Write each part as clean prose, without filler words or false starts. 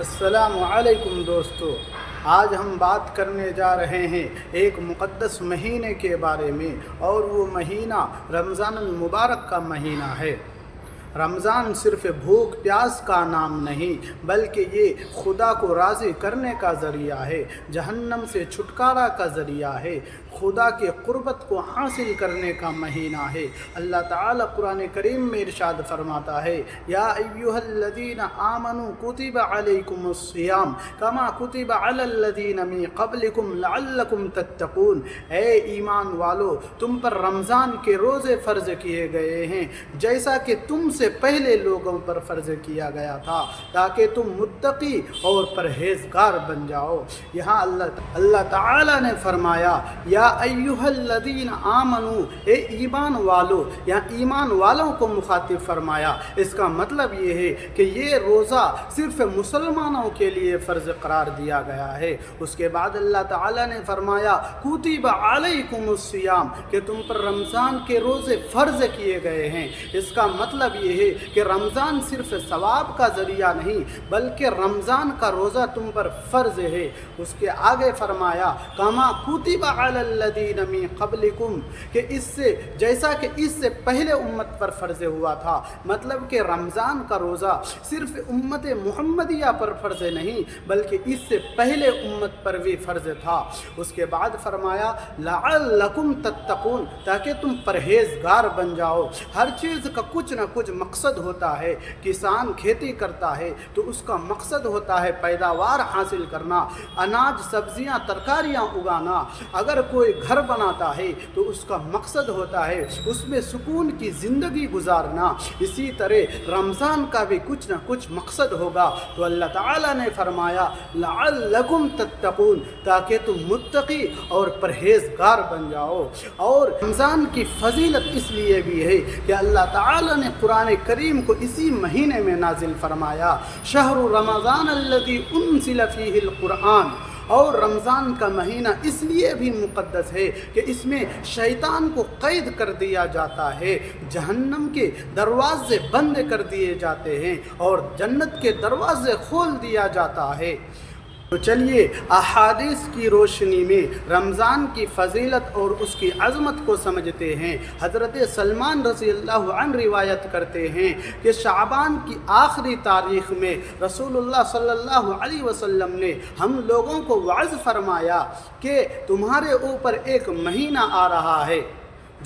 السلام علیکم دوستو، آج ہم بات کرنے جا رہے ہیں ایک مقدس مہینے کے بارے میں، اور وہ مہینہ رمضان المبارک کا مہینہ ہے۔ رمضان صرف بھوک پیاس کا نام نہیں، بلکہ یہ خدا کو راضی کرنے کا ذریعہ ہے، جہنم سے چھٹکارا کا ذریعہ ہے، خدا کے قربت کو حاصل کرنے کا مہینہ ہے۔ اللہ تعالیٰ قرآن کریم میں ارشاد فرماتا ہے، یا ایھا الذین آمنوا کتب علیکم الصیام کما کتب علی الذین من قبلکم لعلکم تتقون۔ اے ایمان والو، تم پر رمضان کے روزے فرض کیے گئے ہیں جیسا کہ تم سے پہلے لوگوں پر فرض کیا گیا تھا، تاکہ تم متقی اور پرہیزگار بن جاؤ۔ یہاں اللہ تعالیٰ نے فرمایا، یا ایھا الذین آمنو، اے ایمان والو، یہاں ایمان والوں کو مخاطب فرمایا۔ اس کا مطلب یہ ہے کہ یہ روزہ صرف مسلمانوں کے لیے فرض قرار دیا گیا ہے۔ اس کے بعد اللہ تعالیٰ نے فرمایا، کتب علیکم الصیام، کہ تم پر رمضان کے روزے فرض کیے گئے ہیں۔ اس کا مطلب یہ ہے کہ رمضان صرف ثواب کا ذریعہ نہیں، بلکہ رمضان کا روزہ تم پر فرض ہے۔ اس کے آگے فرمایا، کما کتب علی الذین من قبلکم، کہ جیسا کہ اس سے پہلے امت پر فرض ہوا تھا۔ مطلب کہ رمضان کا روزہ صرف امت محمدیہ پر فرض نہیں، بلکہ اس سے پہلے امت پر بھی فرض تھا۔ اس کے بعد فرمایا، لعلکم تتقون، تاکہ تم پرہیزگار بن جاؤ۔ ہر چیز کا کچھ نہ کچھ مقصد ہوتا ہے۔ کسان کھیتی کرتا ہے تو اس کا مقصد ہوتا ہے پیداوار حاصل کرنا، اناج سبزیاں ترکاریاں اگانا۔ اگر کوئی گھر بناتا ہے تو اس کا مقصد ہوتا ہے اس میں سکون کی زندگی گزارنا۔ اسی طرح رمضان کا بھی کچھ نہ کچھ مقصد ہوگا۔ تو اللہ تعالیٰ نے فرمایا، لعلکم تتقون، تاکہ تم متقی اور پرہیزگار بن جاؤ۔ اور رمضان کی فضیلت اس لیے بھی ہے کہ اللہ تعالیٰ نے قرآن کریم کو اسی مہینے میں نازل فرمایا، شہر رمضان الذی انزل فیہ القرآن۔ اور رمضان کا مہینہ اس لیے بھی مقدس ہے کہ اس میں شیطان کو قید کر دیا جاتا ہے، جہنم کے دروازے بند کر دیے جاتے ہیں اور جنت کے دروازے کھول دیا جاتا ہے۔ تو چلیے احادیث کی روشنی میں رمضان کی فضیلت اور اس کی عظمت کو سمجھتے ہیں۔ حضرت سلمان رضی اللہ عنہ روایت کرتے ہیں کہ شعبان کی آخری تاریخ میں رسول اللہ صلی اللہ علیہ وسلم نے ہم لوگوں کو وعظ فرمایا کہ تمہارے اوپر ایک مہینہ آ رہا ہے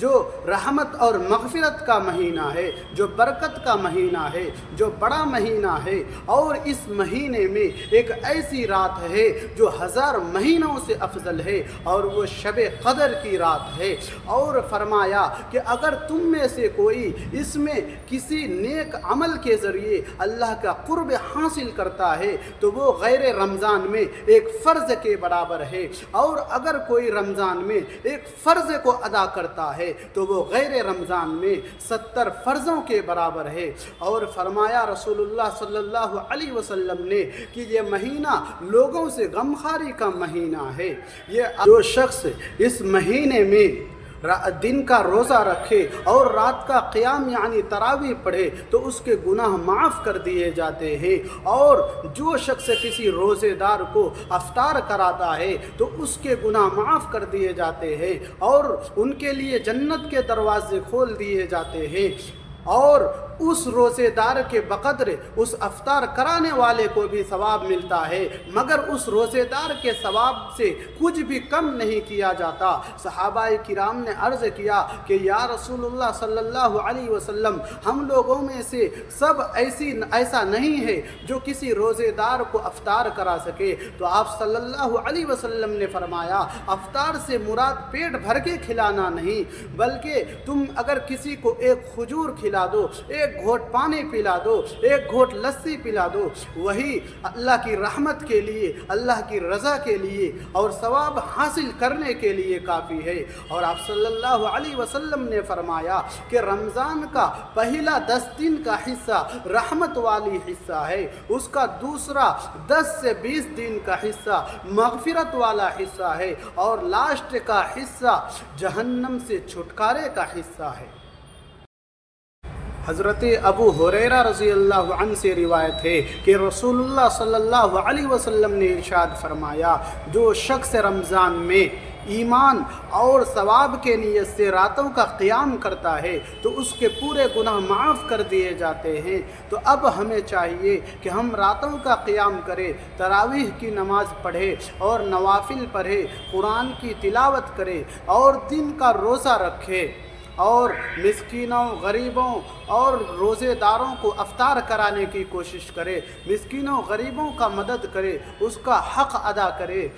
جو رحمت اور مغفرت کا مہینہ ہے، جو برکت کا مہینہ ہے، جو بڑا مہینہ ہے، اور اس مہینے میں ایک ایسی رات ہے جو 1000 مہینوں سے افضل ہے، اور وہ شب قدر کی رات ہے۔ اور فرمایا کہ اگر تم میں سے کوئی اس میں کسی نیک عمل کے ذریعے اللہ کا قرب حاصل کرتا ہے تو وہ غیر رمضان میں ایک فرض کے برابر ہے، اور اگر کوئی رمضان میں ایک فرض کو ادا کرتا ہے تو وہ غیر رمضان میں 70 فرضوں کے برابر ہے۔ اور فرمایا رسول اللہ صلی اللہ علیہ وسلم نے کہ یہ مہینہ لوگوں سے غمخواری کا مہینہ ہے۔ یہ جو شخص اس مہینے میں دن کا روزہ رکھے اور رات کا قیام یعنی تراویح پڑھے تو اس کے گناہ معاف کر دیے جاتے ہیں، اور جو شخص کسی روزے دار کو افطار کراتا ہے تو اس کے گناہ معاف کر دیے جاتے ہیں، اور ان کے لیے جنت کے دروازے کھول دیے جاتے ہیں۔ اور اس روزے دار کے بقدر اس افطار کرانے والے کو بھی ثواب ملتا ہے، مگر اس روزے دار کے ثواب سے کچھ بھی کم نہیں کیا جاتا۔ صحابہ کرام نے عرض کیا کہ یا رسول اللہ صلی اللہ علیہ وسلم، ہم لوگوں میں سے سب ایسا نہیں ہے جو کسی روزے دار کو افطار کرا سکے۔ تو آپ صلی اللہ علیہ وسلم نے فرمایا، افطار سے مراد پیٹ بھر کے کھلانا نہیں، بلکہ تم اگر کسی کو ایک کھجور کھلا دو، ایک گھونٹ پانی پلا دو، ایک گھونٹ لسی پلا دو، وہی اللہ کی رحمت کے لیے، اللہ کی رضا کے لیے اور ثواب حاصل کرنے کے لیے کافی ہے۔ اور آپ صلی اللہ علیہ وسلم نے فرمایا کہ رمضان کا پہلا 10 دن کا حصہ رحمت والی حصہ ہے، اس کا دوسرا 10 سے 20 دن کا حصہ مغفرت والا حصہ ہے، اور لاسٹ کا حصہ جہنم سے چھٹکارے کا حصہ ہے۔ حضرت ابو ہریرہ رضی اللہ عنہ سے روایت ہے کہ رسول اللہ صلی اللہ علیہ وسلم نے ارشاد فرمایا، جو شخص رمضان میں ایمان اور ثواب کے نیت سے راتوں کا قیام کرتا ہے تو اس کے پورے گناہ معاف کر دیے جاتے ہیں۔ تو اب ہمیں چاہیے کہ ہم راتوں کا قیام کریں، تراویح کی نماز پڑھیں اور نوافل پڑھیں، قرآن کی تلاوت کریں اور دن کا روزہ رکھیں اور مسکینوں، غریبوں اور روزے داروں کو افطار کرانے کی کوشش کرے، مسکینوں غریبوں کا مدد کرے، اس کا حق ادا کرے